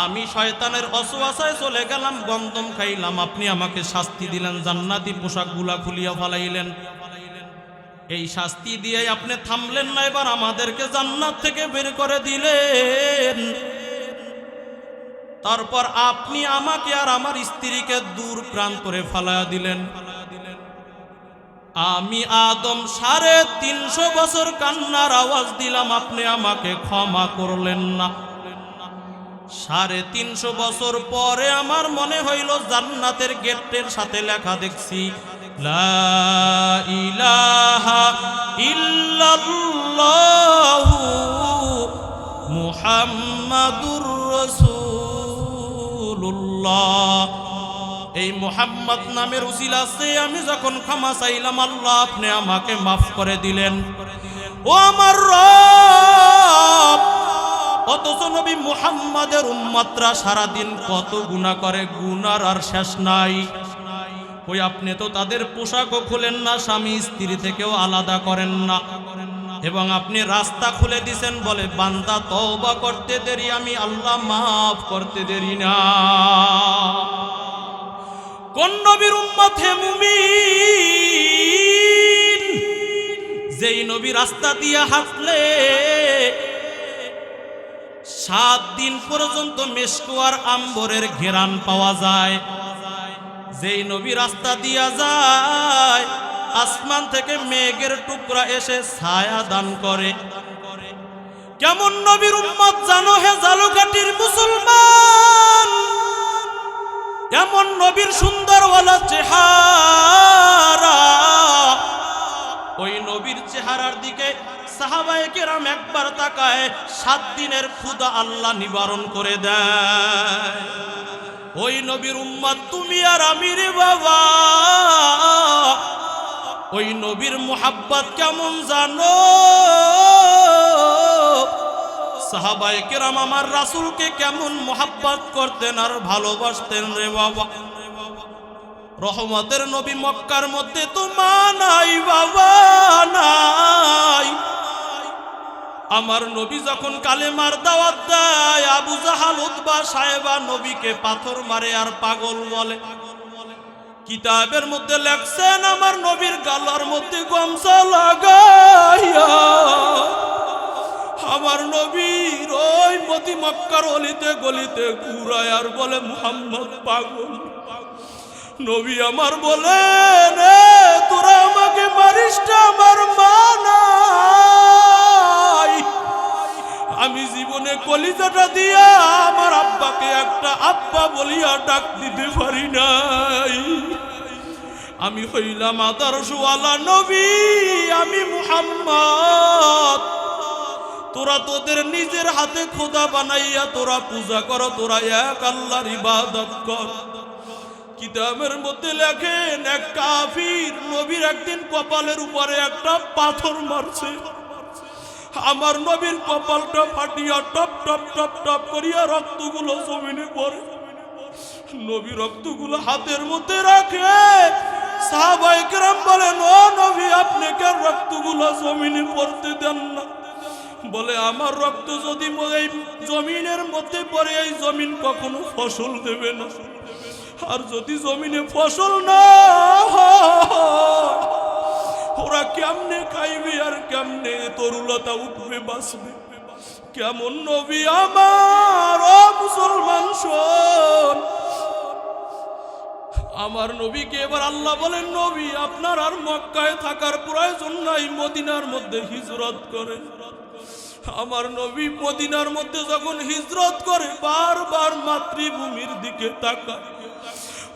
আমি শয়তানের অসওয়াসায় চলে গেলাম, গন্ধম খাইলাম, আপনি আমাকে শাস্তি দিলেন, জান্নাতি পোশাকগুলা খুলিয়া ফেলাইলেন। এই শাস্তি দিয়ে আপনি থামলেন না, এবার আমাদেরকে জান্নাত থেকে বের করে দিলেন। তারপর আপনি আমাকে আর আমার স্ত্রীকে দূর প্রান্তরে ফালায়া দিলেন। আমি আদম 350 বছর কান্নার আওয়াজ দিলাম, আপনি আমাকে ক্ষমা করলেন না। 350 বছর পরে আমার মনে হইল জান্নাতের গেটের সাথে লেখা দেখছি, লা ইলাহা ইল্লাল্লাহু মুহাম্মাদুর রাসূলুল্লাহ। এই মুহাম্মদ নামের উসিলাতে আমি যখন ক্ষমা চাইলাম, আল্লাহ আপনি আমাকে মাফ করে দিলেন। ও আমার রব, অথচ নবী মুহাম্মাদের উম্মতরা সারাদিন কত গুনাহ করে, গুনার আর শেষ নাই। ওই আপনি তো তাদের পোশাকও খুলেন না, স্বামী স্ত্রী থেকেও আলাদা করেন না, এবং আপনি রাস্তা খুলে দিছেন, বলে বান্দা তওবা করতে দেরি, আমি আল্লাহ মাফ করতে দেরি না। কোন নবীর উম্মত হে মুমিন? যেই নবী রাস্তা দিয়ে হাঁটলে 7 দিন পর্যন্ত মেশকুয়ার আম্বরের ঘেরান পাওয়া যায়। যেই নবী রাস্তা দিয়া যায়, আসমান থেকে মেঘের টুকরা এসে ছায়া দান করে। কেমন নবীর উম্মত জানো হে জালুকাঠির মুসলমান? এমন নবীর সুন্দরওয়ালা চেহারা, ওই নবীর চেহারার দিকে সাহাবায়ে কেরাম একবার তাকায়, 7 দিনের ক্ষুধা আল্লাহ নিবারণ করে দেয়। ওই নবীর উম্মত তুমি আর আমি রে বাবা, ওই নবীর মুহাব্বত কেমন জানো? সাহাবায়ে কেরাম আমার রাসূলকে কেমন মুহাব্বত করতেন আর ভালোবাসতেন রে বাবা। রহমতের নবী মক্কার মধ্যে তো মা নাই, বাবা নাই। আমার নবী যখন কালেমার দাওয়াত দেয়, আবু জাহাল উতবা সাহেবা নবীকে পাথর মারে আর পাগল বলে। কিতাবের মধ্যে লেখছেন, আমার নবীর গালার মধ্যে গামছা লাগাইয়া আমার নবীর ওই মতি মক্কার অলিতে গলিতে ঘুরায় আর বলে মুহাম্মদ পাগল। নবী আমার বলেন, তোরা আমাকে মারিস না, আমার মা নাই। আমি জীবনে কলিজাটা দিয়া আমার আব্বাকে একটা আব্বা বলিয়া ডাক দিতে পারি নাই। আমি হইলাম আদর্শওয়ালা নবী, আমি মুহাম্মদ। তোরা তোদের নিজের হাতে খোদা বানাইয়া তোরা পূজা কর, তোরা এক আল্লাহর ইবাদত কর। কিতাবের মধ্যে লেখেন এক কাফির নবীর একদিন কপালের উপরে একটা পাথর মারছে। আমার নবীর কপালটা ফাটিয়া টপ টপ টপ টপ করিয়া রক্তগুলো জমিনে পড়ে। নবী রক্তগুলো হাতের মধ্যে রাখে। সাহাবায়ে কেরাম বলেন, ও নবী, আপনি কেন রক্তগুলো জমিনে পড়তে দেন না? বলে, আমার রক্ত যদি এই জমিনের মধ্যে পড়ে, এই জমিন কখনো ফসল দেবে না। আর যদি জমিনে ফসল না হয়, ওরা কেমনে খাইবে আর কেমনে তরুলতা উঠবে বাঁচবে? কেমন নবী আমার! ও মুসলমান শোন, আমার নবীকে এবার আল্লাহ বলেন, নবী আপনার আর মক্কায় থাকার প্রয়োজন নাই, মদিনার মধ্যে হিজরত করে। আমার নবী মদিনার মধ্যে যখন হিজরত করে, বারবার মাতৃভূমির দিকে তাকায়,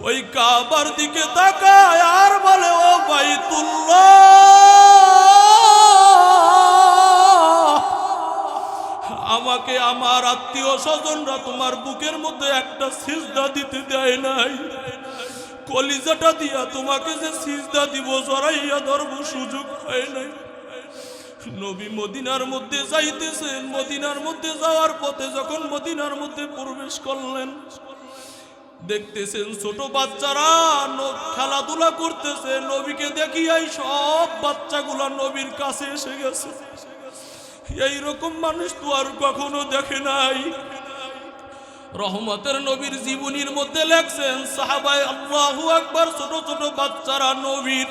ওই কাবার দিকে তাকায় আর বলে, ও বাইতুল্লাহ, আমাকে আমার আত্মীয় স্বজনরা তোমার বুকের মধ্যে একটা সিজদা দিতে দেয় নাই। কলিজাটা দিয়া তোমাকে যে সিজদা দিব, জড়াইয়া ধরব, সুযোগ হয় নাই। নবী মদিনার মধ্যে যাইতেছেন। মদিনার মধ্যে যাওয়ার পথে যখন মদিনার মধ্যে প্রবেশ করলেন, দেখতেছেন ছোট বাচ্চারা খেলাধুলা করতেছে। নবীকে দেখিয়াই সব বাচ্চাগুলা নবীর কাছে এসে গেছে। এইরকম মানুষ তো আর কখনো দেখে নাই। রহমতের নবীর জীবনীর মধ্যে লেখছেন, সাহাবায়ে আল্লাহু আকবার, ছোট ছোট বাচ্চারা নবীর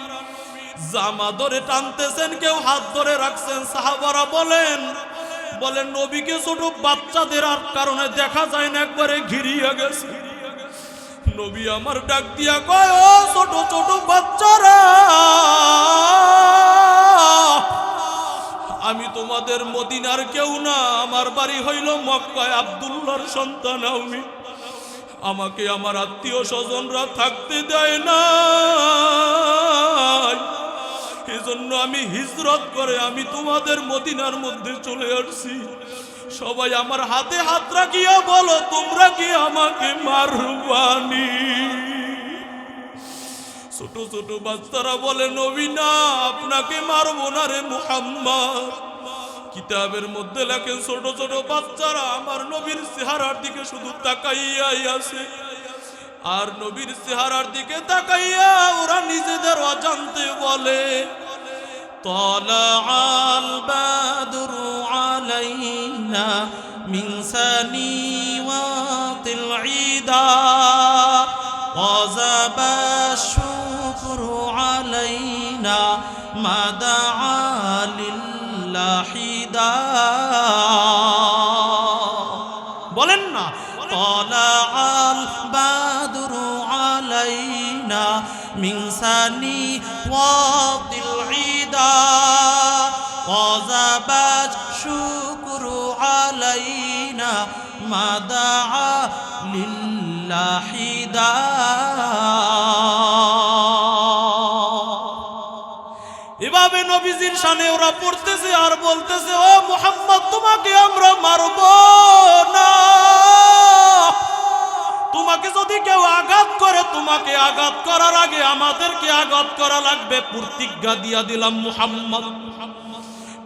জামা ধরে টানতেছেন, কেউ হাত ধরে রাখছেন। সাহাবারা বলেন নবীকে ছোট বাচ্চাদের আর কারণে দেখা যায় না, একবারে ঘিরিয়া গেছে। নবী আমার ডাক দিয়া কয়, ও ছোট ছোট বাচ্চারা, আমি তোমাদের মদিনার কেউ না, আমার বাড়ি হইল মক্কায়, আব্দুল্লাহর সন্তান আমি। আমাকে আমার আত্মীয় স্বজনরা থাকতে দেয় না, এজন্য আমি হিজরত করে আমি তোমাদের মদিনার মধ্যে চলে আসছি। সবাই আমার হাতে হাত রাখিয়া বলো, তোমরা কি আমাকে মারবানি? ছোট ছোট বাচ্চারা বলে, নবী না, আপনাকে মারবো না রে মুহাম্মদ। কিতাবের মধ্যে লেখেন, ছোট ছোট বাচ্চারা আমার নবীর চেহারার দিকে শুধু তাকাইয়াই আছে। আর নবীর চেহারার দিকে তাকাইয়া ওরা নিজেদের অজান্তে বলে, তালাআল বাদরু আলাইনা মিন সানিওয়াতিল ঈদা ওয়াজাবা শুকরু আলাইনা মা দাআ লিল্লাহি দা। বলেন না, তালাআল বাদরু আলাইনা মিন সানিওয়াতিল ঈদা ওয়াজাবা শুকরু আলাইনা মা দাআ লিল্লাহি দা। এভাবে নবীজির শানে ওরা পড়তেছে আর বলতেছে, ও মুহাম্মদ, তোমাকে আমরা মারব না। তোমাকে যদি কেউ আঘাত করে, তোমাকে আঘাত করার আগে আমাদেরকে আঘাত করা লাগবে, প্রতিজ্ঞা দিয়া দিলাম মুহাম্মদ।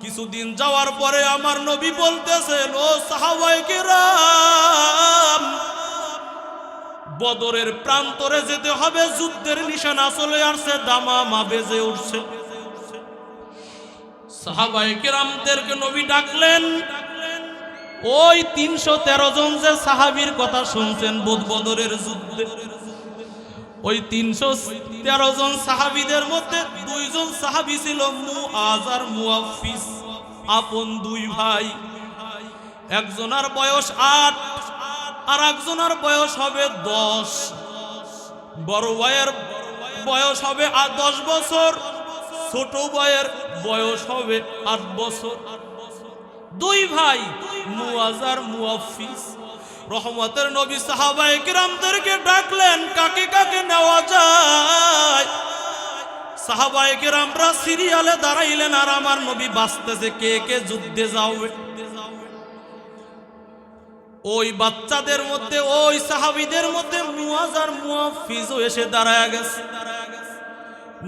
কিছুদিন যাওয়ার পরে আমার নবী বলতেছেন, ও সাহাবায়ে কেরাম, বদরের প্রান্তরে যেতে হবে, যুদ্ধের নিশানা চলে আসছে, দামামা বেজে উঠছে। সাহাবায়ে কেরামদেরকে নবী ডাকলেন। ওই 313 জন যে সাহাবীর কথা শুনছেন বদরের যুদ্ধে, ওই 313 জন সাহাবীদের মধ্যে 2 জন সাহাবী ছিল মুআজ আর মুআফিস, আপন 2 ভাই। একজনের বয়স 8 আর একজনের বয়স হবে 10। বড় ভাইয়ের বয়স হবে 10 বছর, ছোট ভাইয়ের বয়স হবে 8 বছর। দুই ভাই মুয়াজ আর মুয়াফফিজ। রহমতের নবী সাহাবায়ে কিরামদেরকে ডাকলেন, কাকে কাকে নেওয়া যায়? সাহাবায়ে কিরামরা সিরিয়ালে দাঁড়াইলেন, আর আমার নবী বাঁচতেছে, কে কে যুদ্ধে যাবে। ওই বাচ্চাদের মধ্যে, ওই সাহাবীদের মধ্যে মুয়াজ আর মুয়াফফিজও এসে দাঁড়ায় গেছে।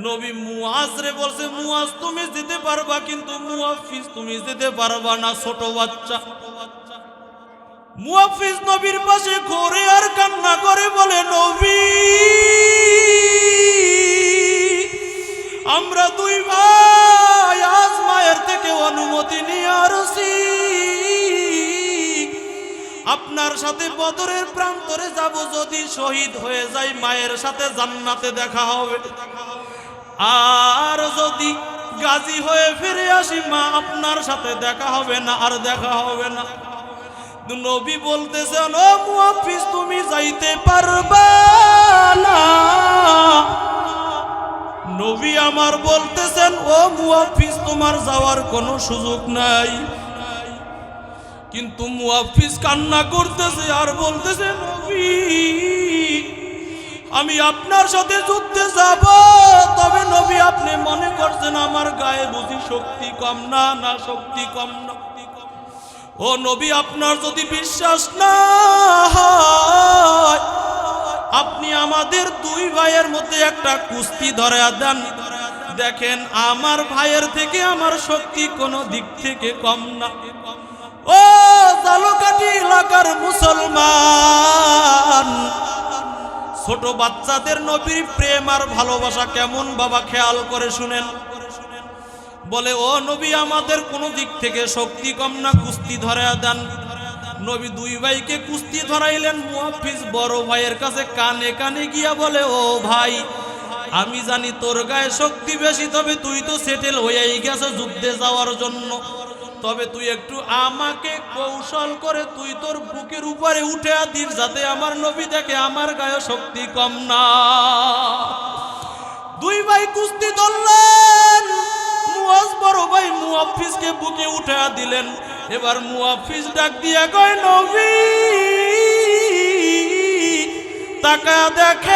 নবী মুয়াজ রে বলছে, মুয়াজ তুমি যেতে পারবা, কিন্তু মুয়াফফিজ তুমি যেতে পারবা না, ছোট বাচ্চা। মুয়াফফিজ নবীর পাশে ঘুরে আর কান্না করে বলে, নবী আমরা দুই ভাই আজ মায়ের থেকে অনুমতি নিয়ে আসছি, আপনার সাথে বদরের প্রান্তরে যাব, যদি শহীদ হয়ে যাই মায়ের সাথে জান্নাতে দেখা হবে, আর যদি গাজী হয়ে ফিরে আসি মা আপনার সাথে দেখা হবে না, আর দেখা হবে না। নবী বলতেছেন, ও মুয়াফফিজ তুমি যাইতে পারবা না। নবী আমার বলতেছেন, ও মুয়াফফিজ তোমার যাওয়ার কোনো সুযোগ নাই। কিন্তু মুয়াফফিজ কান্না করতেছে আর বলতেছে, নবী আমি আপনার সাথে যুদ্ধে যাব, তবে নবী আপনি মনে করছেন আমার গায়ে বুঝি শক্তি কম? না না, শক্তি কম না। ও নবী আপনার যদি বিশ্বাস না হয়, আপনি আমাদের দুই ভাইয়ের মধ্যে একটা কুস্তি ধরে দেন, দেখেন আমার ভাইয়ের থেকে আমার শক্তি কোনো দিক থেকে কম না। ও জালুকাঠি এলাকার মুসলমান, ছোট বাচ্চাদের নবীর প্রেম আর ভালোবাসা কেমন বাবা খেয়াল করে শুনেন। বলে, ও নবী আমাদের কোনো দিক থেকে শক্তি কম না, কুস্তি ধরে দেন। নবী দুই ভাইকে কুস্তি ধরাইলেন। মুয়াফফিজ বড় ভাইয়ের কাছে কানে কানে গিয়া বলে, ও ভাই আমি জানি তোর গায়ে শক্তি বেশি, তবে তুই তো সেটেল হয়েই গেছে যুদ্ধে যাওয়ার জন্য, তবে তুই একটু আমাকে কৌশল করে তুই তোর বুকের উপরে উঠে দিস, যাতে আমার নবী দেখে আমার গায়ে শক্তি কম না। দুই ভাই কুস্তি ধরলেন। মুয়াজ বড় ভাই মুয়াফফিজকে বুকে উঠে দিলেন। এবার মুয়াফফিজ ডাক দিয়া কয়, নবী তাকায়া দেখেন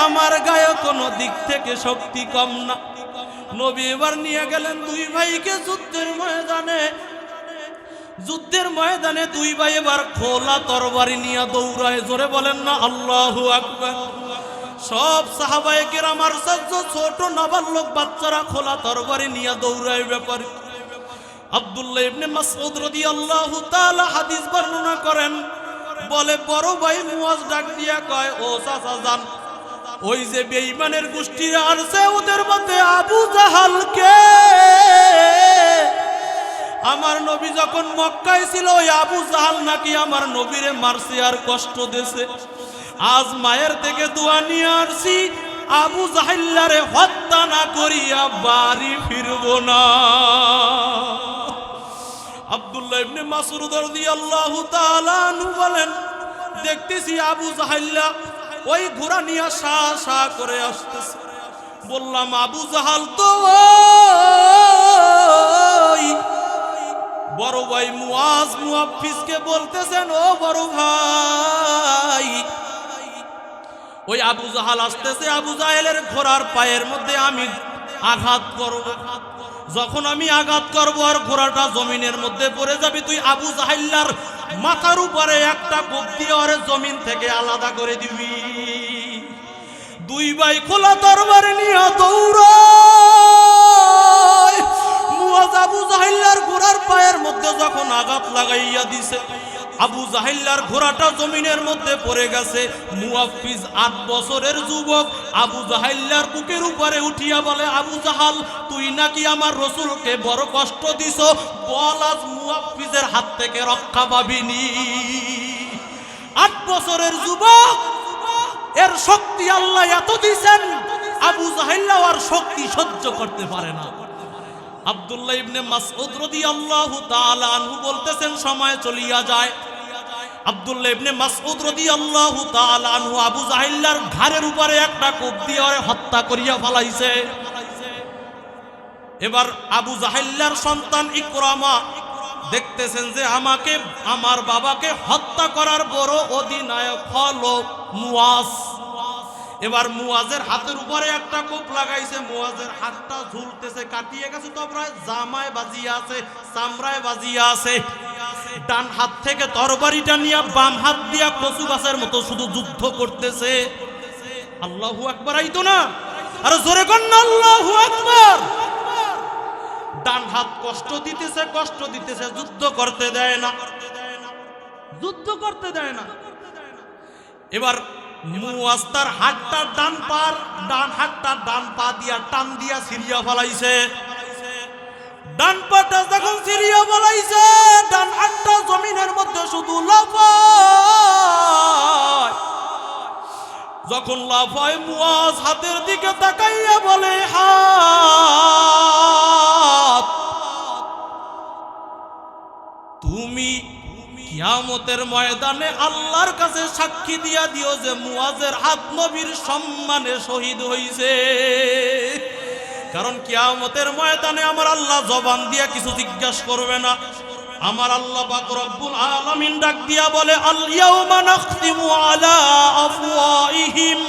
আমার গায়ে কোনো দিক থেকে শক্তি কম না। নবী এবার নিয়ে গেলেন দুই ভাইকে যুদ্ধের ময়দানে। যুদ্ধের ময়দানে দুই ভাই এবার খোলা তরবারি নিয়ে দৌড়ায়। জোরে বলেন না আল্লাহু আকবার। সব সাহাবায়ে কেরাম আর ছোট নাবালক বাচ্চারা খোলা তরবারি নিয়ে দৌড়ায়। ব্যাপারে আব্দুল্লাহ ইবনে মাসউদ রাদিয়াল্লাহু তাআলা হাদিস বর্ণনা করেন, বলে বড় ভাই মুয়াজ ডাক দিয়া কয়, ও চাচা যান, ওই যে বেঈমানের গোষ্ঠী আসছে ওদের মধ্যে আবু জাহালকে আমার নবী যখন মক্কায় ছিল ওই আবু জাহাল নাকি আমার নবীরে মারছে আর কষ্ট দিয়েছে। আজ মায়ের থেকে দোয়া নিয়ে আসছি, আবু জাহিল্লারে হত্যা না করিয়া বাড়ি ফিরব না। আব্দুল্লাহ ইবনে মাসউদ রাদিয়াল্লাহু তাআলা আনহু বলেন, দেখতেছি আবু জাহিল্লা ওই ঘোড়া নিয়ে সা সা করে আসতেছে। বললাম, আবু জাহাল তো বড় ভাই মুয়াজ মুয়াফফিজকে বলতেছেন, ও বড় ভাই ওই আবু জাহাল আসতেছে, আবু জাহেলের ঘোড়ার পায়ের মধ্যে আমি আঘাত করব। যখন আমি আঘাত করব আর ঘোড়াটা জমিনের মধ্যে পড়ে যাবে, তুই আবু জাহিল্লার মাথার উপরে একটা কোপ দিয়ে ওরে জমিন থেকে আলাদা করে দিবি। দুই ভাই খোলা তরবারি নিয়ে দৌড়ায়। মুয়াজ আবু জাহিল্লার ঘোড়ার পায়ের মধ্যে যখন আঘাত লাগাইয়া দিছে, আবু জাহিল্লার ঘোড়াটা জমিনের মধ্যে পড়ে গেছে। মুয়াফফিজ ৮ বছরের যুবক আবু জাহিল্লার বুকের উপরে উঠিয়া বলে, আবু জাহাল তুই নাকি আমার রাসূলকে বড় কষ্ট দিছ, বল আজ মুয়াফফিজের হাত থেকে রক্ষা পাবিনি। ৮ বছরের যুবক, এর শক্তি আল্লাহ এত দিয়েছেন, আবু জাহিল্লা আর শক্তি সহ্য করতে পারে না। আব্দুল্লাহ ইবনে মাসউদ রাদিয়াল্লাহু তাআলা আনহু বলতেছেন, সময় চলিয়া যায়। আব্দুল্লাহ ইবনে মাসউদ রাদিয়াল্লাহু তাআলা আনহু আবু জাহিল্লার ঘাড়ের উপরে একটা কোপ দিয়ে ওরে হত্যা করিয়া ফেলাইছে। এবার আবু জাহেল্লার সন্তান ইকরামা দেখতেছেন যে আমাকে আমার বাবাকে হত্যা করার বড় অধিনায়ক হলো মুয়াজ। এবার মুয়াজের হাতের উপরে একটা কোপ লাগাইছে, মুয়াজের হাতটা ঝুলতেছে, কাটিয়ে গেছে, তো প্রায় জামায় বাজিয়ে আছে, চামড়ায় বাজিয়ে আছে। ডান হাত থেকে তরবারিটা নিয়ে বাম হাত দিয়া কচু গাছের মতো শুধু যুদ্ধ করতেছে। আল্লাহু আকবার আইতো না, আরে জোরে কর না আল্লাহু আকবার। ডান হাত কষ্ট দিতেছে, যুদ্ধ করতে দেয় না, যুদ্ধ করতে দেয় না। এবার মুয়াজ তার হাতটা ডান হাতটা ডান পা দিয়া টান দিয়া সিরিয়া ফলাইছে। ডান পাটা যখন সিরিয়া ফলাইছে, ডান হাতটা জমিনের মধ্যে শুধু লাফায়। যখন লাফায়, মুয়াজ হাতের দিকে তাকাইয়া বলে, হাত তুমি কিয়ামতের ময়দানে আল্লাহর কাছে সাক্ষী দিয়া দিও যে মুয়াজের হাত নবীর সম্মানে শহীদ হইছে। কারণ কিয়ামতের ময়দানে আমার আল্লাহ জবান দিয়া কিছু জিজ্ঞাসা করবে না। আমার আল্লাহ পাক রব্বুল আলামিন ডাক দিয়া বলে, আল ইয়াউমা নাখতিমু আলা আফওয়াহিহিম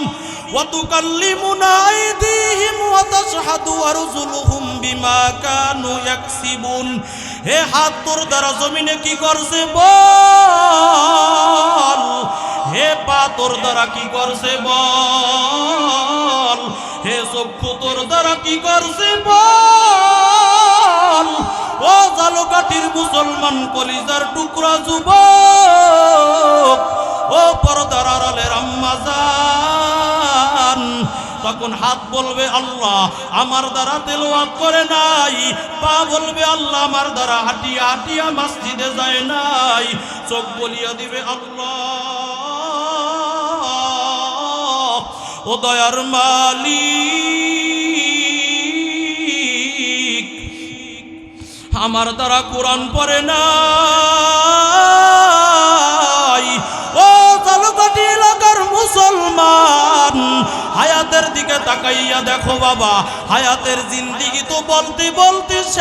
ওয়া তুকাল্লিমুনা আইদিহিম ওয়া তাশহাদু আরজুলুহুম বিমা কানু ইয়াকসিবুন। হে হাত, তোর দ্বারা জমিনে কি করছে বল। হে পা, তোর দ্বারা কি করছে বল। হে চক্ষু, তোর দ্বারা কি করছে বল। ও জালকাঠির মুসলমান কলিজার টুকরা যুবক, ও পর্দার আড়ালের আম্মা জান, তখন হাত বলবে আল্লাহ আমার দ্বারা তেলাওয়াত করে নাই, পা বলবে আল্লাহ আমার দ্বারা হাঁটিয়া হাঁটিয়া মসজিদে যায় নাই, চোখ বলিয়া দিবে আল্লাহ ও দয়ার মালিক আমার দ্বারা কোরআন পড়ে নাই। ও জালকাঠি এলাকার মুসলমান, হায়াতের দিকে তাকাইয়া দেখো বাবা, হায়াতের জিন্দিগি তো বলতে বলতে শেষ।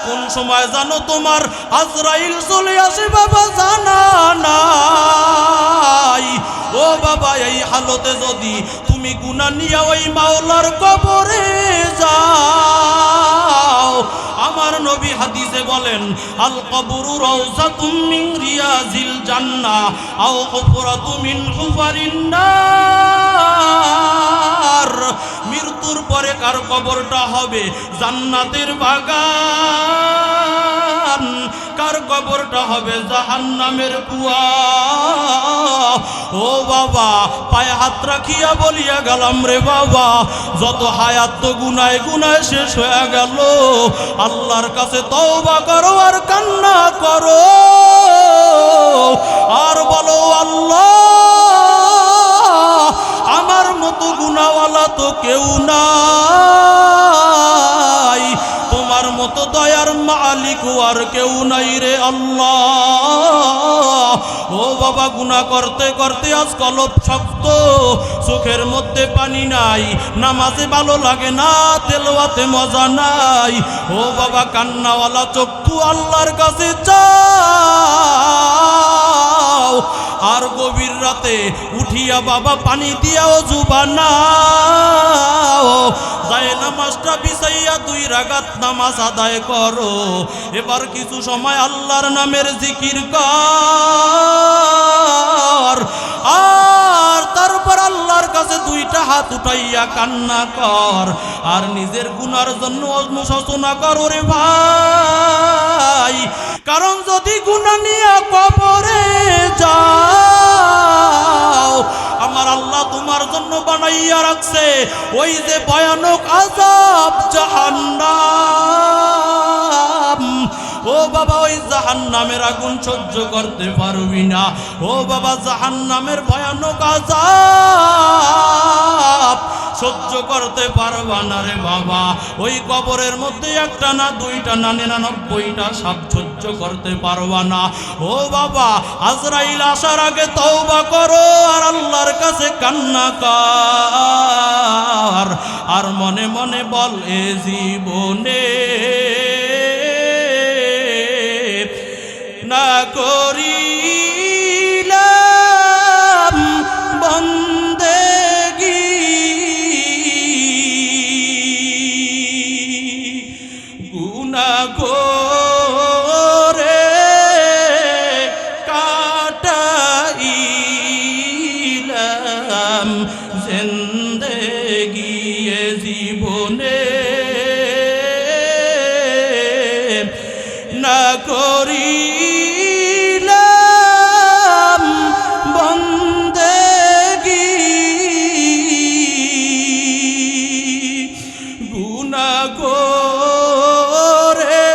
কোন সময় জানো তোমার আজরাইল চলে আসে বাবা, জানা নাই। ও বাবা, এই হালতে যদি তুমি গুনাহ নিয়ে ওই মাওলার কবরে যাও, আমার নবী হাদিসে বলেন, আল কবরু রাউযাতুম মিন রিয়াজিল জান্নাহ আও হুফরাতুম মিন হুফারিন নার। মৃত্যুর পরে কার কবরটা হবে জান্নাতের বাগান, কার কবরটা হবে জাহান্নামের কুয়া। ও বাবা, পায়ে হাত রাখিয়া বলিয়া গেলাম রে বাবা, যত হায়াত তো গুনায় গুনায় শেষ হয়ে গেল। আল্লাহর কাছে তওবা করো আর কান্না করো, আর বলো আল্লাহ আমার মতো গুনাহওয়ালা তো কেউ নাই, তোমার মতো দয়ার মালিক আর কেউ নাই রে আল্লাহ। ও বাবা, গুনাহ করতে করতে আজ কলব শক্ত, চোখের মধ্যে পানি নাই, নামাজে ভালো লাগে না, তেলাওয়াতে মজা নাই। ও বাবা, কান্নাওয়ালা চক্ষু আল্লাহর কাছে চাও, আর গভীর রাতে উঠিয়া বাবা পানি দিয়া ওযু বানাও, যায় নামাজটা বিছাইয়া 2 রাকাত নামাজ আদায় করো। এবার কিছু সময় আল্লাহর নামের জিকির কর, আর তারপর আল্লাহর কাছে 2টা হাত উঠাইয়া কান্না কর, আর নিজের গুনার জন্য অনুশোচনা করো রে ভাই। কারণ যদি গুনাহ নিয়ে কবরে যাও, আমার আল্লাহ তোমার জন্য বানাইয়া রাখছে ওই যে ভয়ানক আযাব জাহান্নাম। ও বাবা, ওই জাহান্নামের আগুন সহ্য করতে পারবি না। ও বাবা, জাহান্নামের ভয়ানক আযাব সহ্য করতে পারবা না রে বাবা। ওই কবরের মধ্যে একটা না দুইটা না 99টা সাপ সহ্য করতে পারবা না। ও বাবা, আজরাইল আসার আগে তওবা করো আর আল্লাহর কাছে কান্না কর, আর মনে মনে বল এ জীবনে না করিলাম বন্দেগি, গুনাহ করে কাটাইলাম জিন্দেগি, এ জীবনে না করিলাম বন্দেগি, গুনাহ করে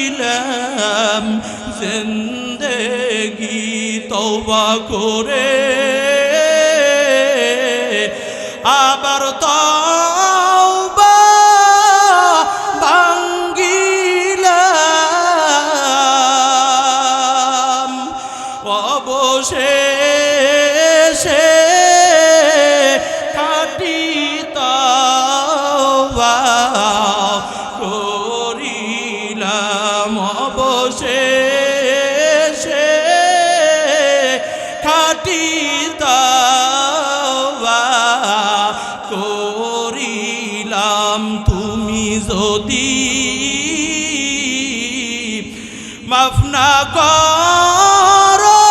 কাটাইলাম জিন্দেগি। তওবা করে আবার তওবা ভাঙ্গিলাম, অবশেষে খাঁটি তওবা করিলাম, অবশেষে খাঁটি তওবা করিলাম। তুমি যদি মাফ না করো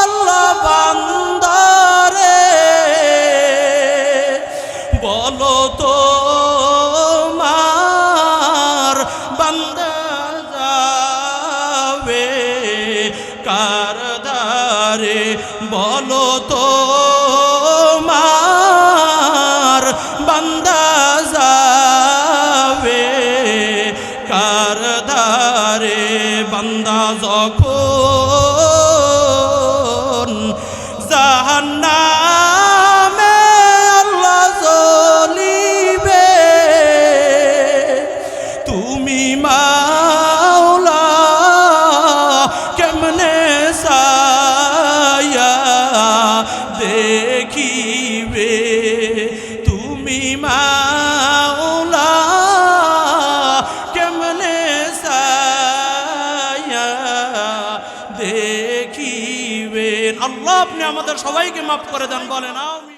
আল্লাহ বান্দারে, বলো তো মার বান্দা যাবে কার দ্বারে, বলো তো মার বান্দা যাবে কার দ্বারে। বান্দা যখন জাহান্নামে আল্লাহ জ্বলিবে, তুমি মাওলা কেমনে ছায়া দেখিবে, তুমি মাওলা কেমনে ছায়া দেখিবেন। আল্লাহ আপনি আমাদের সবাইকে মাফ করে দেন, বলেন আমিন।